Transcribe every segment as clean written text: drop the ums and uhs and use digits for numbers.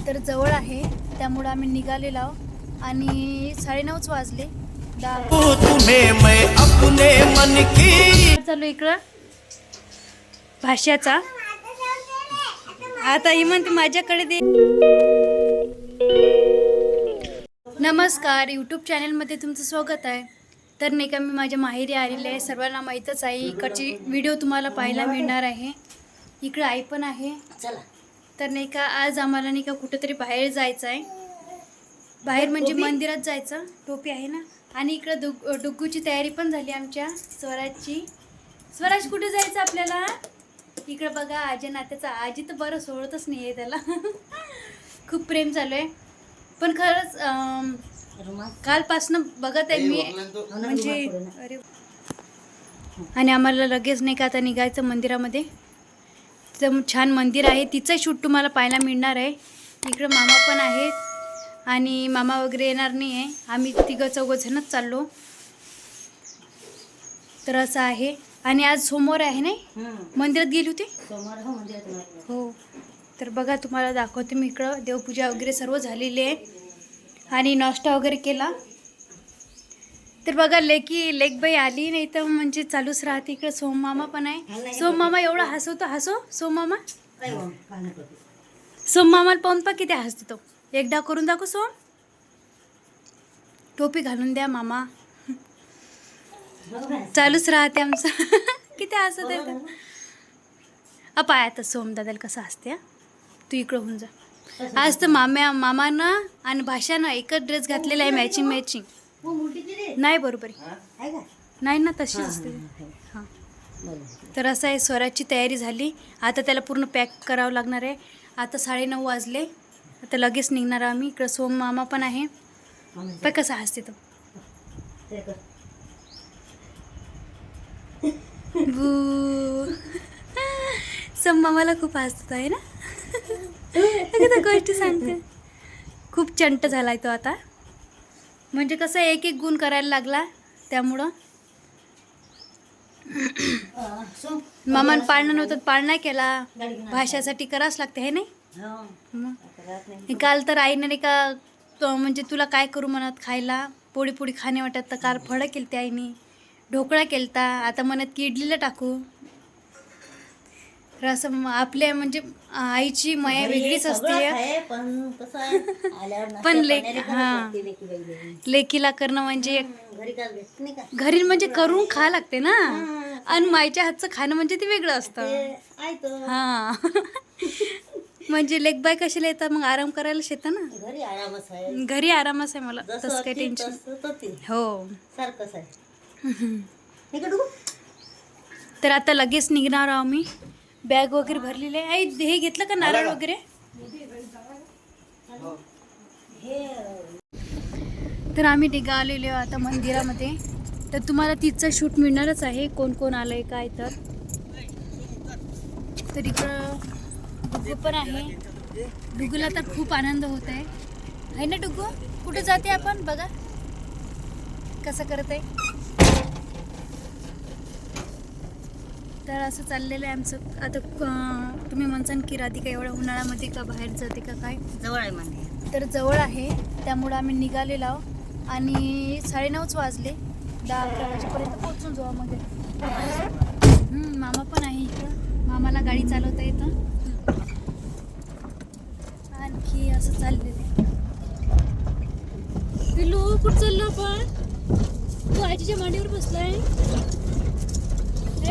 तर जवळ आहे, त्यामुळे आम्ही निघालेलो आहोत आणि 9:30 वाजले. चालू इकडं भाष्याचा. आता ही म्हणते माझ्याकडे दे. नमस्कार, यूट्यूब चॅनलमध्ये तुमचं स्वागत आहे. तर नाही का, मी माझ्या माहेरी आलेले आहे. सर्वांना माहीतच आहे, इकडची व्हिडिओ तुम्हाला पाहायला मिळणार आहे. इकडं आई पण आहे. तर नाही का, आज आम्हाला नाही का कुठेतरी बाहेर जायचं आहे. बाहेर म्हणजे मंदिरात जायचं. टोपी आहे ना. आणि इकडं डुग्गूची तयारी पण झाली आमच्या स्वराजची. स्वराज कुठे जायचं आपल्याला? इकडं बघा, आजी नात्याचा. आजी तर बरं सोडतच नाही आहे त्याला. खूप प्रेम चालू आहे. पण खरंच कालपासनं बघत आहे मी, म्हणजे अरे. आणि आम्हाला लगेच नाही का आता निघायचं मंदिरामध्ये. तिथं छान मंदिर आहे, तिचं शूट तुम्हाला पाहायला मिळणार आहे. इकडं मामा पण आहेत आणि मामा वगैरे येणार नाही आहे. आम्ही तिघं चौघजणच चाललो. तर असं आहे. आणि आज सोमवार आहे नाही, मंदिरात गेली होती. हो, तर बघा तुम्हाला दाखवते मी. इकडं देवपूजा वगैरे सर्व झालेली आहे आणि नाश्ता वगैरे केला. तर बघा, लेकबाई आली नाही तर म्हणजे चालूच राहते. इकडे सोममामा पण आहे. सोममामा एवढा हसवतो, हसो सोममामा. सोममामाला पाहून पा किती हसतो तो. एकदा करून दाखव सोम. टोपी घालून द्या मामा. चालूच राहते आमचं. किती हसत आहे. पाय आता सोम दादाला कसं हसते. तू इकडं होऊन जा. आज तर मामानं आणि भाषानं एकच ड्रेस घातलेला आहे, मॅचिंग. नाही बरोबर आहे, नाही ना, तशीच असते. हां, तर असं आहे. स्वराजची तयारी झाली. आता त्याला पूर्ण पॅक करावं लागणार आहे. आता 9:30 वाजले. आता लगेच निघणार आम्ही. इकडं सोम मामा पण आहे. पण कसा हसते तो. बू. सोम मामाला खूप हसत आहे ना. गोष्टी सांगते. खूप चंट झालाय तो आता. म्हणजे कसं एक एक गुण करायला लागला, त्यामुळं. मामानं पाळणं नव्हतं, पाळणा केला. भाषासाठी करावंच लागते, हे नाही. काल तर आईने नाही का, म्हणजे तुला काय करू म्हणत खायला. पोळी खाणे वाटत, तर काल फळं केलते आईने, ढोकळा केलता. आता म्हणत की इडलीला टाकू. असं आपल्या म्हणजे आईची माया वेगळीच असते. पण लेकीला करणं म्हणजे घरी म्हणजे करून खा लागते ना. आणि माईच्या हातचं खाणं म्हणजे ते वेगळं असतं. हा. म्हणजे लेकबाई कशाला येतात मग, आराम करायलाच येतं ना. घरी आरामच आहे मला, तसं काही टेन्शन. हो. तर आता लगेच निघणार आहोत आम्ही. बॅग वगैरे भरलेली आहे. आई हे घेतलं का नारळ वगैरे? तर आम्ही निघालेलो आता मंदिरामध्ये. तर तुम्हाला तिचं शूट मिळणारच आहे, कोण कोण आलंय काय. तर इकडं डुग्गू पण आहे. डुग्गूला तर खूप आनंद होत आहे ना डुग्गू. कुठं जाते आपण बघा कसं करत आहे. तर असं चाललेलं आहे आमचं. आता तुम्ही म्हणसान की राधिका एवढ्या उन्हाळ्यामध्ये का बाहेर जाते का काय. जवळ आहे म्हणजे. तर जवळ आहे, त्यामुळं आम्ही निघालेलो आहोत आणि 9:30 वाजले. 10-11 वाजेपर्यंत पोहोचून जाऊ मध्ये. मामा पण आहे इकडं. मामाला गाडी चालवता येतं. आणखी असं चाललेलं आहे. पिलू कुठं चाललो आपण? तू आजीच्या मांडीवर बसलाय.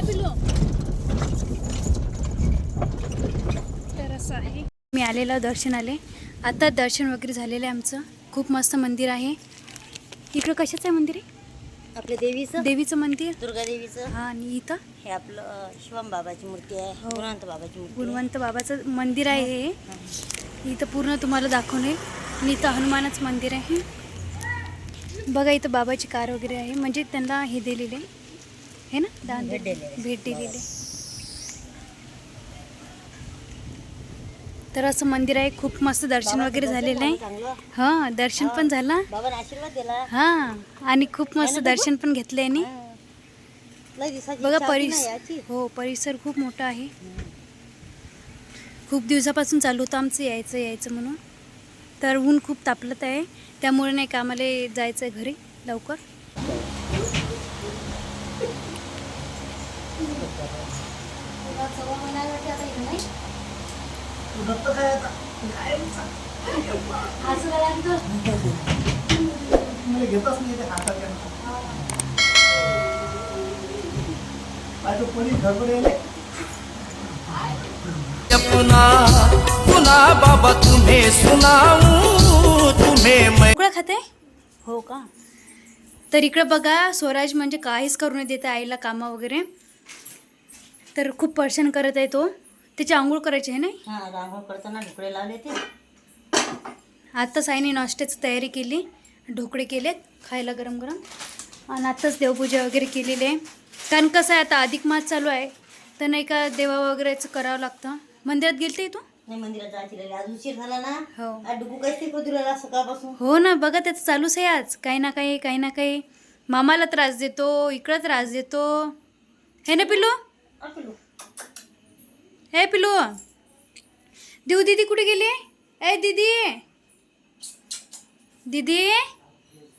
पिलू. तर असं आहे. मी आलेलं दर्शनाले. आता दर्शन वगैरे झालेलं आहे आमचं. खूप मस्त मंदिर आहे. इकडं कशाचं आहे मंदिर आहे? आपल्या देवीचं मंदिर, दुर्गा देवीचं. हा. आणि इथं हे आपलं शिवम बाबाची मूर्ती आहे. गुणवंत बाबाची मूर्ती. गुणवंत बाबाचं मंदिर आहे हे. इथं पूर्ण तुम्हाला दाखवणे. आणि इथं हनुमानच मंदिर आहे. बघा, इथं बाबाची कार वगैरे आहे, म्हणजे त्यांना हे दिलेले आहे ना, दान भेट दिलेले. तर असं मंदिर आहे. खूप मस्त दर्शन वगैरे झालेलं आहे. हां, दर्शन पण झालं. बाबाने आशीर्वाद दिला. हां, आणि खूप मस्त दर्शन पण घेतलंय आणि बघा हो, परिसर खूप मोठा आहे. खूप दिवसापासून चालू होतं आमचं यायचं म्हणून. तर ऊन खूप तापलत आहे, त्यामुळे नाही का आम्हाला जायचं आहे घरी लवकर. पुन्हा बाबा तुम्हें सुनाऊं तुम्हें मैं. उकळा खाते हो का. तर इकडं बघा स्वराज म्हणजे काहीच करू नाही देत आईला कामं वगैरे. तर खूप परेशान करत आहे तो. त्याची आंघोळ करायची आहे नाही. हा रांगोळ करताना ढोकळे लावले ते. आत्ताच आईने नाश्त्याची तयारी केली, ढोकळे केलेत खायला गरम गरम. आणि आत्ताच देवपूजा वगैरे केलेली आहे. कारण कसं आहे आता अधिक मास चालू आहे, तर नाही का देवा वगैरेचं करावं लागतं. मंदिरात गेलते तू? नाही मंदिरात जायची राहिली. आज उशीर झाला ना. हो. आज डुगू काहीच ते करू राहिला सकाळपासून. हो ना, बघा त्याचं चालूच आहे आज काही ना काही काही ना काही. मामाला त्रास देतो, इकडं त्रास देतो. हे ना पिलू, पिलू हे पिलू. देऊ दीदी कुठे गेली? ए दीदी, दीदी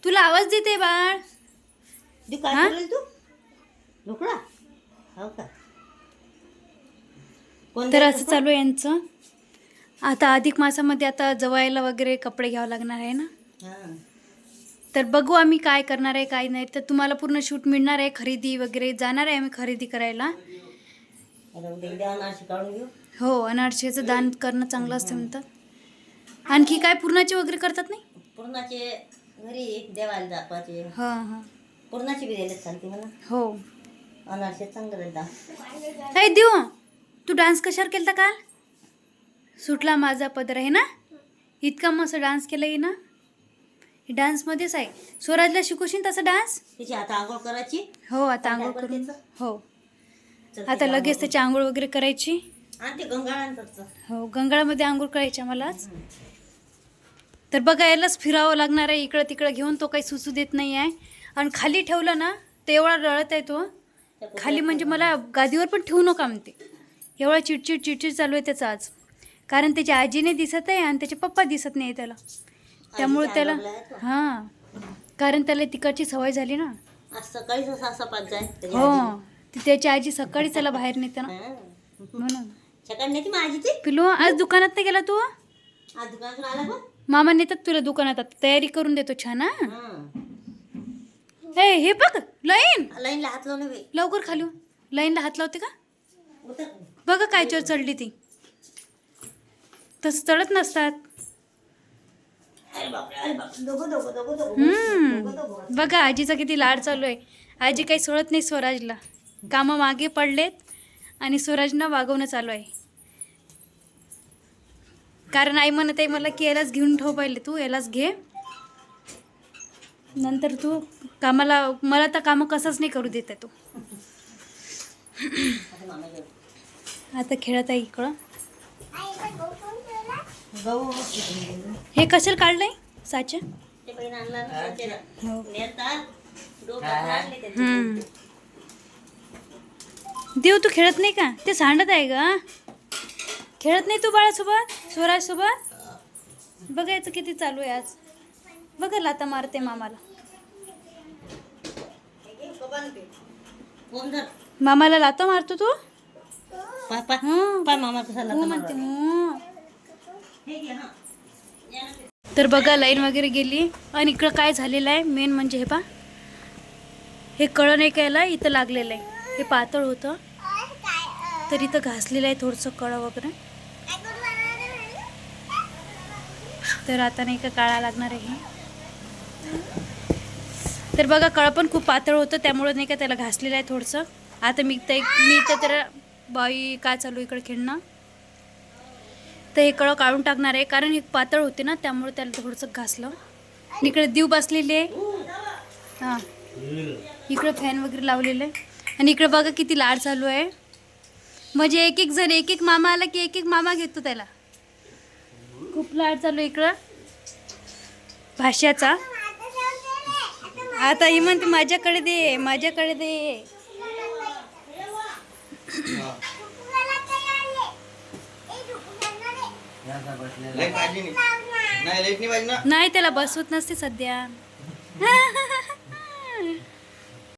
तुला आवाज देते बाळ. देऊ काय हा? करेल तू? ढोकळा हो का. कोण तर द्यायचं असं का? चालू आहे यांचं. आता अधिक मासामध्ये आता जवायला वगैरे कपडे घ्यावं लागणार आहे ना. हा. तर बघू आम्ही काय करणार आहे काय नाही. तर तुम्हाला पूर्ण शूट मिळणार आहे, खरेदी वगैरे जाणार आहे आम्ही खरेदी करायला. आता उद्या अनारशी काढून घेऊ. हो, अनारशीचं दान करणं चांगलं असतं म्हणतात. आणखी काय पुरणाचे वगैरे करतात नाही. पूर्णाचे घरी देवाला दाखवायचे. हां हां पूर्णाचे बी द्यायला चालते म्हणा. हो. अनारसे चांगलं राहता. हे देऊ, तू डान्स कशावर केलता काल? सुटला माझा पदर आहे ना. इतका मस्त डान्स केला ना. डान्समध्येच आहे. स्वराजला शिकवशील तसा डान्स? तिची आता आंघोळ करायची. हो, आता आंघोळ काय करून. त्याचं? हो, चल आता लगेच त्याची आंघोळ वगैरे करायची. आणि ते गंगाळांचं. हो, गंगाळामध्ये आंघोळ करायची आम्हालाच. तर बघा यालाच फिरावं लागणार आहे इकडं तिकडं घेऊन. तो काही सुचू देत नाही आहे. आणि खाली ठेवलं ना ते एवढा रडत आहे तो. खाली म्हणजे मला गादीवर पण ठेवू नका म्हणते. एवढा चिडचिड चिडचिड चालू आहे त्याचा आज. कारण त्याची आजीने दिसत आहे आणि त्याचे पप्पा दिसत नाही त्याला. त्यामुळे त्याला हां, कारण त्याला तिकडची सवय झाली ना. आज सकाळीच असा पाच जाय. हो, ती त्याची आजी सकाळी त्याला बाहेर नेते ना म्हणून. सकाळी नेते मग आजी ते. पिलू आज दुकानात नाही गेला तू? आज दुकानातून आला बघ. मामा नेतात तुला दुकानात. आता तयारी करून देतो छान. हां, हा. हे बघ लाईन. लाईनला हात लावले बाई. लवकर खाली हो. लाईनला हात लावते का? उतर. बघा कायच्यावर चढली ती. तसं चढत नसतात. अरे बापरे, अरे बापरे. दोघं. बघा आजीचा किती लाड चालू आहे. आजी काही सोडत नाही स्वराजला. कामं मागे पडलेत आणि स्वराजनं वागवणं चालू आहे. कारण आई म्हणत आहे मला की यालाच घेऊन ठेव पहिले, तू यालाच घे, नंतर तू कामाला. मला तर कामं कसंच नाही करू देत आहे तो. आता खेळत आहे इकडं. गहू हे कशाला काढलंय साच्या? ते बहीण आणला ना त्याला. हो. नेतात. डोक्यात लागले त्याचे. देव तू खेळत नाही का? ते सांडत आहे का? खेळत नाही तू बाळासोबत, स्वराजसोबत? बघा याचं किती चालू आहे आज. बघा लाता मारते मामाला. कोण धर? मामाला लाता मारतो तू? पाय पाय हं. पाय मामा कसा हो लागला म्हणते मला. हं. हे घे, हा. या ना ते. तर बघा लाईन वगैरे गेली. आणि इकडं काय झालेलं आहे मेन म्हणजे हे पा, हे कळण एक यायला इथं लागलेलं आहे. हे पातळ होतं तर इथं घासलेलं आहे थोडंसं कळं वगैरे. तर आता नाही का काळा लागणार आहे. तर बघा कळं पण खूप पातळ होतं त्यामुळे नाही का त्याला घासलेलं आहे थोडंसं. आता मी तर बाई काय चालू इकडे खेळणं. तर हे कळं काढून टाकणार आहे कारण हे पातळ होते ना त्यामुळे त्याला थोडंसं घासलं. इकडे देव बसलेले आहे. हां, इकडे फॅन वगैरे लावलेलं आहे. आणि इकडे बघा किती लाड चालू आहे. म्हणजे एक एक जण एक एक मामा आला की एक एक मामा घेतो त्याला. खूप लाड चालू आहे इकडं भाष्याचा. आता ही म्हणते माझ्याकडे दे माझ्याकडे दे. नाही लाईट नाही पाहिजे ना नाही त्याला बसवत नसते सध्या